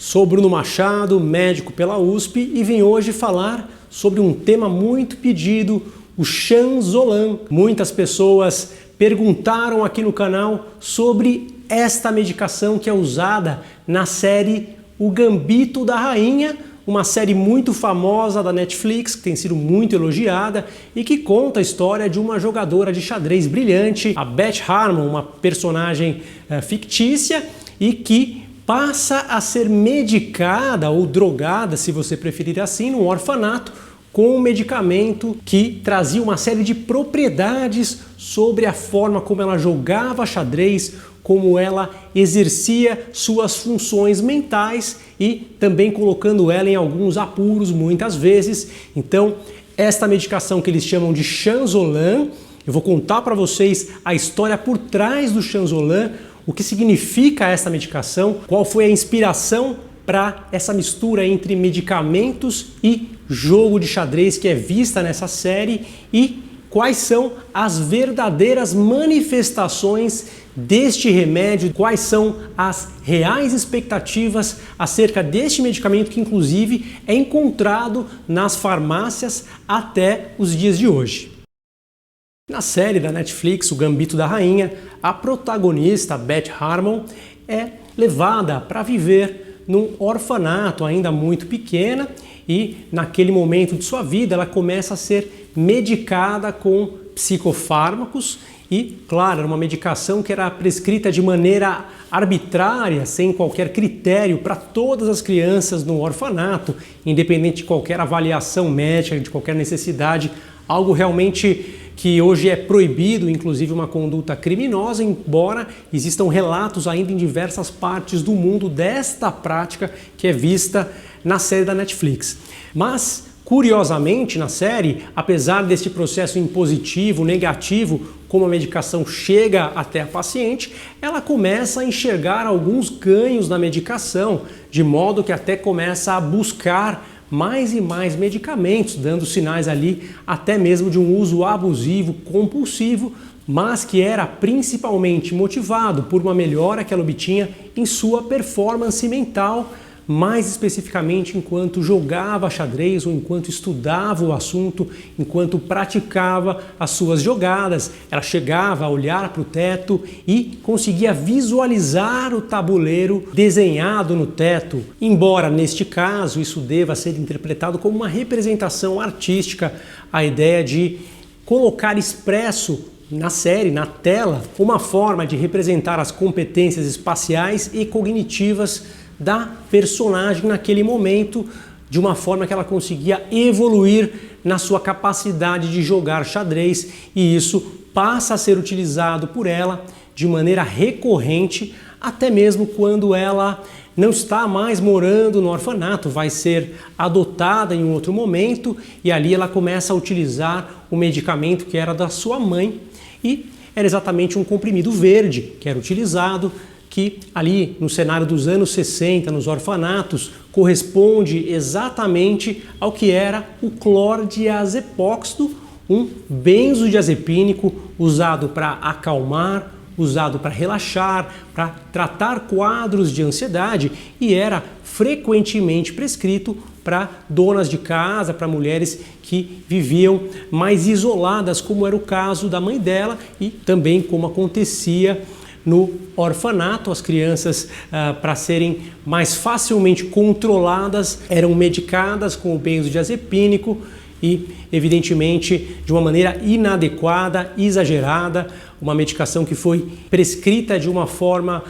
Sou Bruno Machado, médico pela USP, e vim hoje falar sobre um tema muito pedido, o Chanzolan. Muitas pessoas perguntaram aqui no canal sobre esta medicação que é usada na série O Gambito da Rainha, uma série muito famosa da Netflix, que tem sido muito elogiada e que conta a história de uma jogadora de xadrez brilhante, a Beth Harmon, uma personagem fictícia e que passa a ser medicada ou drogada, se você preferir assim, num orfanato com um medicamento que trazia uma série de propriedades sobre a forma como ela jogava xadrez, como ela exercia suas funções mentais e também colocando ela em alguns apuros muitas vezes. Então, esta medicação que eles chamam de Chanzolan, eu vou contar para vocês a história por trás do Chanzolan, o que significa essa medicação, qual foi a inspiração para essa mistura entre medicamentos e jogo de xadrez que é vista nessa série e quais são as verdadeiras manifestações deste remédio, quais são as reais expectativas acerca deste medicamento que inclusive é encontrado nas farmácias até os dias de hoje. Na série da Netflix, O Gambito da Rainha, a protagonista, Beth Harmon, é levada para viver num orfanato ainda muito pequena e naquele momento de sua vida ela começa a ser medicada com psicofármacos e, claro, era uma medicação que era prescrita de maneira arbitrária, sem qualquer critério para todas as crianças no orfanato, independente de qualquer avaliação médica, de qualquer necessidade, algo realmente que hoje é proibido, inclusive uma conduta criminosa, embora existam relatos ainda em diversas partes do mundo desta prática que é vista na série da Netflix. Mas, curiosamente, na série, apesar deste processo impositivo, negativo, como a medicação chega até a paciente, ela começa a enxergar alguns ganhos na medicação, de modo que até começa a buscar mais e mais medicamentos, dando sinais ali até mesmo de um uso abusivo, compulsivo, mas que era principalmente motivado por uma melhora que ela obtinha em sua performance mental, mais especificamente enquanto jogava xadrez ou enquanto estudava o assunto, enquanto praticava as suas jogadas. Ela chegava a olhar para o teto e conseguia visualizar o tabuleiro desenhado no teto. Embora neste caso isso deva ser interpretado como uma representação artística, a ideia de colocar expresso na série, na tela, uma forma de representar as competências espaciais e cognitivas da personagem naquele momento, de uma forma que ela conseguia evoluir na sua capacidade de jogar xadrez, e isso passa a ser utilizado por ela de maneira recorrente, até mesmo quando ela não está mais morando no orfanato, vai ser adotada em um outro momento, e ali ela começa a utilizar o medicamento que era da sua mãe, e era exatamente um comprimido verde que era utilizado, que ali no cenário dos anos 60, nos orfanatos, corresponde exatamente ao que era o clordiazepóxido, um benzodiazepínico usado para acalmar, usado para relaxar, para tratar quadros de ansiedade e era frequentemente prescrito para donas de casa, para mulheres que viviam mais isoladas, como era o caso da mãe dela e também como acontecia no orfanato. As crianças, para serem mais facilmente controladas, eram medicadas com o benzodiazepínico e, evidentemente, de uma maneira inadequada, exagerada, uma medicação que foi prescrita de uma forma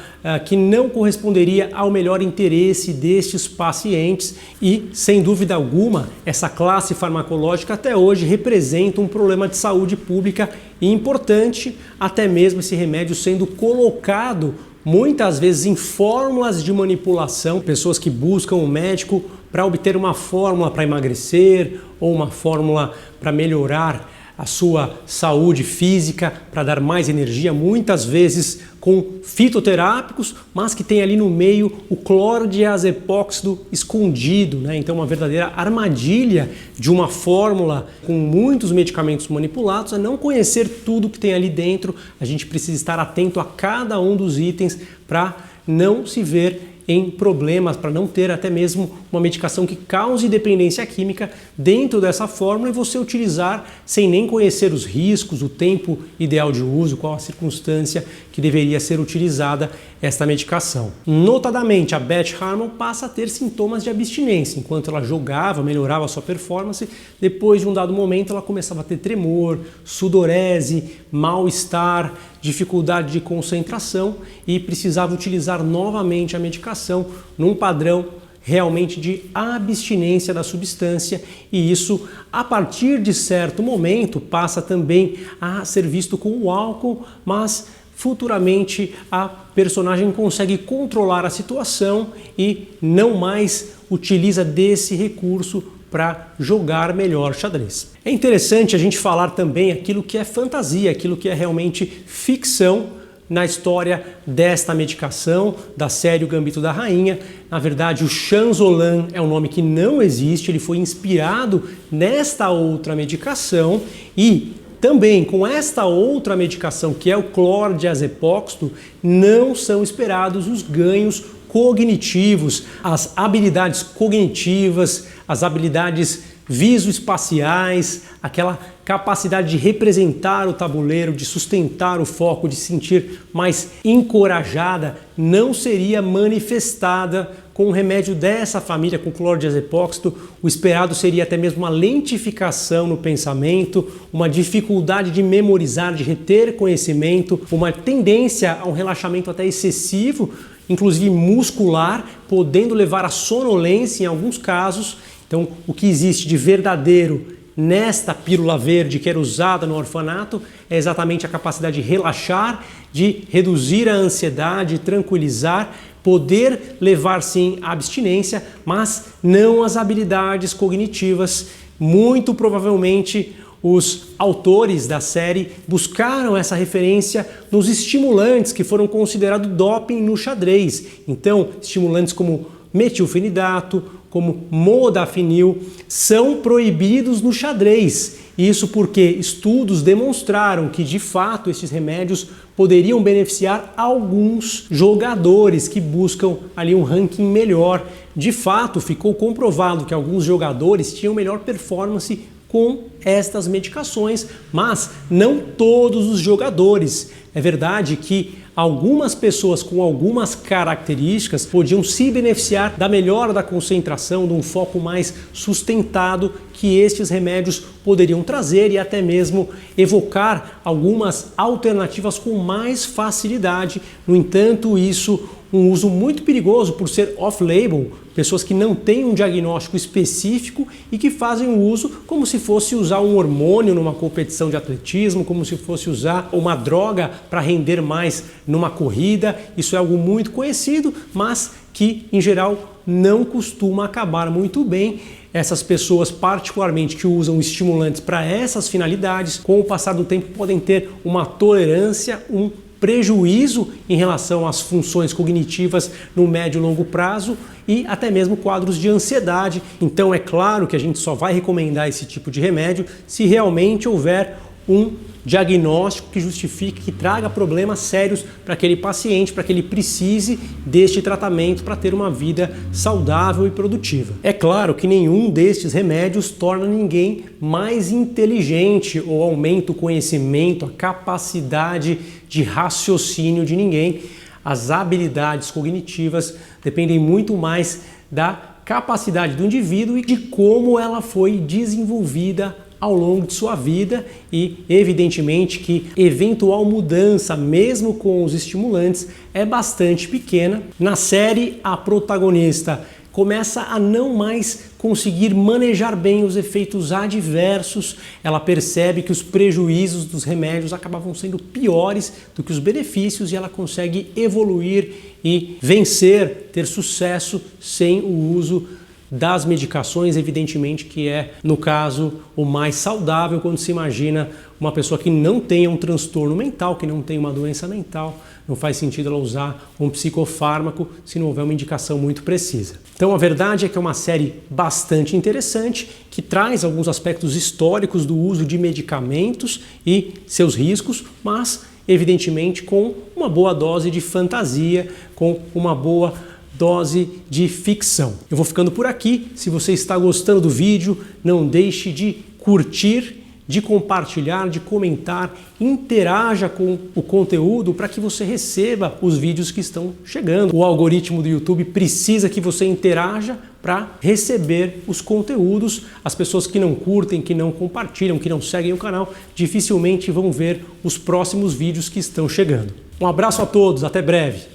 que não corresponderia ao melhor interesse destes pacientes e, sem dúvida alguma, essa classe farmacológica até hoje representa um problema de saúde pública importante, até mesmo esse remédio sendo colocado muitas vezes em fórmulas de manipulação, pessoas que buscam o médico para obter uma fórmula para emagrecer ou uma fórmula para melhorar a sua saúde física, para dar mais energia, muitas vezes com fitoterápicos, mas que tem ali no meio o clordiazepóxido escondido, né? Então uma verdadeira armadilha de uma fórmula com muitos medicamentos manipulados é não conhecer tudo que tem ali dentro. A gente precisa estar atento a cada um dos itens para não se ver em problemas, para não ter até mesmo uma medicação que cause dependência química dentro dessa fórmula e você utilizar sem nem conhecer os riscos, o tempo ideal de uso, qual a circunstância que deveria ser utilizada esta medicação. Notadamente, a Beth Harmon passa a ter sintomas de abstinência. Enquanto ela jogava, melhorava a sua performance, depois de um dado momento ela começava a ter tremor, sudorese, mal-estar, dificuldade de concentração e precisava utilizar novamente a medicação num padrão realmente de abstinência da substância, e isso, a partir de certo momento, passa também a ser visto com o álcool, mas futuramente a personagem consegue controlar a situação e não mais utiliza desse recurso para jogar melhor xadrez. É interessante a gente falar também aquilo que é fantasia, aquilo que é realmente ficção na história desta medicação, da série O Gambito da Rainha. Na verdade, o Chanzolan é um nome que não existe, ele foi inspirado nesta outra medicação e também com esta outra medicação, que é o clordiazepóxito, não são esperados os ganhos cognitivos, as habilidades cognitivas, as habilidades visoespaciais, aquela capacidade de representar o tabuleiro, de sustentar o foco, de sentir mais encorajada, não seria manifestada com um remédio dessa família, com clordiazepóxito. O esperado seria até mesmo uma lentificação no pensamento, uma dificuldade de memorizar, de reter conhecimento, uma tendência a um relaxamento até excessivo, inclusive muscular, podendo levar à sonolência em alguns casos. Então, o que existe de verdadeiro nesta pílula verde que era usada no orfanato é exatamente a capacidade de relaxar, de reduzir a ansiedade, tranquilizar, poder levar sim à abstinência, mas não as habilidades cognitivas. Muito provavelmente os autores da série buscaram essa referência nos estimulantes que foram considerados doping no xadrez. Então, estimulantes como metilfenidato, como modafinil, são proibidos no xadrez. Isso porque estudos demonstraram que, de fato, esses remédios poderiam beneficiar alguns jogadores que buscam ali um ranking melhor. De fato, ficou comprovado que alguns jogadores tinham melhor performance com estas medicações, mas não todos os jogadores. É verdade que algumas pessoas com algumas características podiam se beneficiar da melhora da concentração, de um foco mais sustentado que estes remédios poderiam trazer e até mesmo evocar algumas alternativas com mais facilidade. No entanto, isso um uso muito perigoso por ser off-label, pessoas que não têm um diagnóstico específico e que fazem o uso como se fosse usar um hormônio numa competição de atletismo, como se fosse usar uma droga para render mais numa corrida. Isso é algo muito conhecido, mas que em geral não costuma acabar muito bem. Essas pessoas, particularmente que usam estimulantes para essas finalidades, com o passar do tempo podem ter uma tolerância, um prejuízo em relação às funções cognitivas no médio e longo prazo e até mesmo quadros de ansiedade. Então é claro que a gente só vai recomendar esse tipo de remédio se realmente houver um diagnóstico que justifique, que traga problemas sérios para aquele paciente, para que ele precise deste tratamento para ter uma vida saudável e produtiva. É claro que nenhum destes remédios torna ninguém mais inteligente ou aumenta o conhecimento, a capacidade de raciocínio de ninguém. As habilidades cognitivas dependem muito mais da capacidade do indivíduo e de como ela foi desenvolvida ao longo de sua vida e, evidentemente, que eventual mudança, mesmo com os estimulantes, é bastante pequena. Na série, a protagonista começa a não mais conseguir manejar bem os efeitos adversos. Ela percebe que os prejuízos dos remédios acabavam sendo piores do que os benefícios e ela consegue evoluir e vencer, ter sucesso sem o uso das medicações, evidentemente que é, no caso, o mais saudável quando se imagina uma pessoa que não tenha um transtorno mental, que não tenha uma doença mental. Não faz sentido ela usar um psicofármaco se não houver uma indicação muito precisa. Então a verdade é que é uma série bastante interessante, que traz alguns aspectos históricos do uso de medicamentos e seus riscos, mas evidentemente com uma boa dose de fantasia, com uma boa dose de ficção. Eu vou ficando por aqui. Se você está gostando do vídeo, não deixe de curtir, de compartilhar, de comentar, interaja com o conteúdo para que você receba os vídeos que estão chegando. O algoritmo do YouTube precisa que você interaja para receber os conteúdos. As pessoas que não curtem, que não compartilham, que não seguem o canal, dificilmente vão ver os próximos vídeos que estão chegando. Um abraço a todos, até breve!